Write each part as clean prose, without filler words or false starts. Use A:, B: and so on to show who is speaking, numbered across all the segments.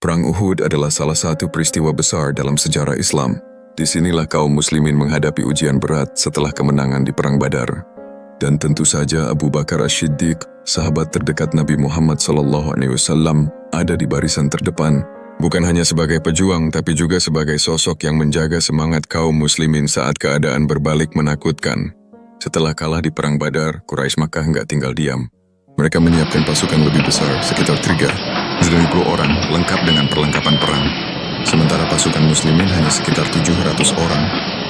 A: Perang Uhud adalah salah satu peristiwa besar dalam sejarah Islam. Disinilah kaum muslimin menghadapi ujian berat setelah kemenangan di Perang Badar. Dan tentu saja Abu Bakar As-Siddiq, sahabat terdekat Nabi Muhammad SAW, ada di barisan terdepan. Bukan hanya sebagai pejuang, tapi juga sebagai sosok yang menjaga semangat kaum muslimin saat keadaan berbalik menakutkan. Setelah kalah di Perang Badar, Quraisy Makkah nggak tinggal diam. Mereka menyiapkan pasukan lebih besar, sekitar 3.000 orang, lengkap dengan perlengkapan perang. Sementara pasukan muslimin hanya sekitar 700 orang.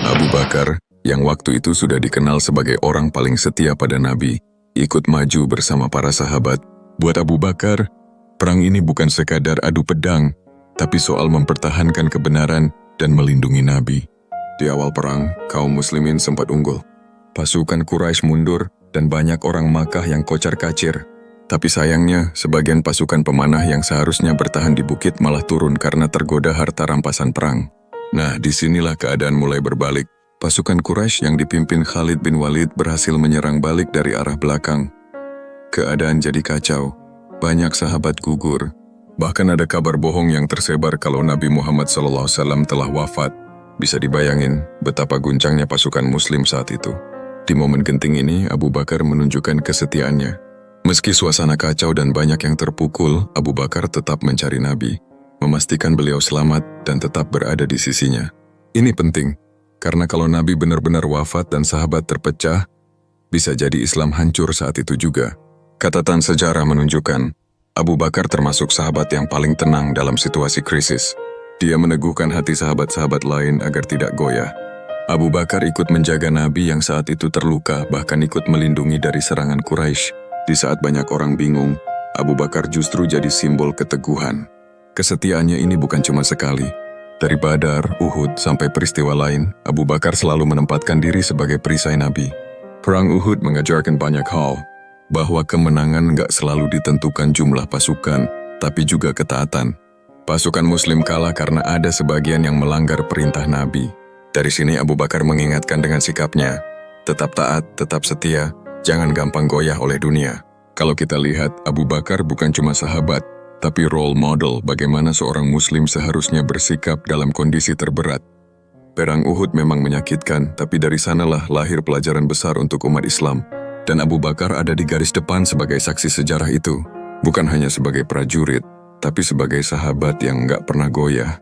A: Abu Bakar, yang waktu itu sudah dikenal sebagai orang paling setia pada Nabi, ikut maju bersama para sahabat. Buat Abu Bakar, perang ini bukan sekadar adu pedang, tapi soal mempertahankan kebenaran dan melindungi Nabi. Di awal perang, kaum muslimin sempat unggul. Pasukan Quraisy mundur dan banyak orang Makkah yang kocar-kacir. Tapi sayangnya, sebagian pasukan pemanah yang seharusnya bertahan di bukit malah turun karena tergoda harta rampasan perang. Nah, disinilah keadaan mulai berbalik. Pasukan Quraisy yang dipimpin Khalid bin Walid berhasil menyerang balik dari arah belakang. Keadaan jadi kacau. Banyak sahabat gugur. Bahkan ada kabar bohong yang tersebar kalau Nabi Muhammad SAW telah wafat. Bisa dibayangin betapa guncangnya pasukan muslim saat itu. Di momen genting ini, Abu Bakar menunjukkan kesetiaannya. Meski suasana kacau dan banyak yang terpukul, Abu Bakar tetap mencari Nabi, memastikan beliau selamat dan tetap berada di sisinya. Ini penting, karena kalau Nabi benar-benar wafat dan sahabat terpecah, bisa jadi Islam hancur saat itu juga. Catatan sejarah menunjukkan, Abu Bakar termasuk sahabat yang paling tenang dalam situasi krisis. Dia meneguhkan hati sahabat-sahabat lain agar tidak goyah. Abu Bakar ikut menjaga Nabi yang saat itu terluka, bahkan ikut melindungi dari serangan Quraisy. Di saat banyak orang bingung, Abu Bakar justru jadi simbol keteguhan. Kesetiaannya ini bukan cuma sekali. Dari Badar, Uhud, sampai peristiwa lain, Abu Bakar selalu menempatkan diri sebagai perisai Nabi. Perang Uhud mengajarkan banyak hal, bahwa kemenangan nggak selalu ditentukan jumlah pasukan, tapi juga ketaatan. Pasukan Muslim kalah karena ada sebagian yang melanggar perintah Nabi. Dari sini Abu Bakar mengingatkan dengan sikapnya, tetap taat, tetap setia, jangan gampang goyah oleh dunia. Kalau kita lihat, Abu Bakar bukan cuma sahabat, tapi role model bagaimana seorang muslim seharusnya bersikap dalam kondisi terberat. Perang Uhud memang menyakitkan, tapi dari sanalah lahir pelajaran besar untuk umat Islam. Dan Abu Bakar ada di garis depan sebagai saksi sejarah itu. Bukan hanya sebagai prajurit, tapi sebagai sahabat yang nggak pernah goyah.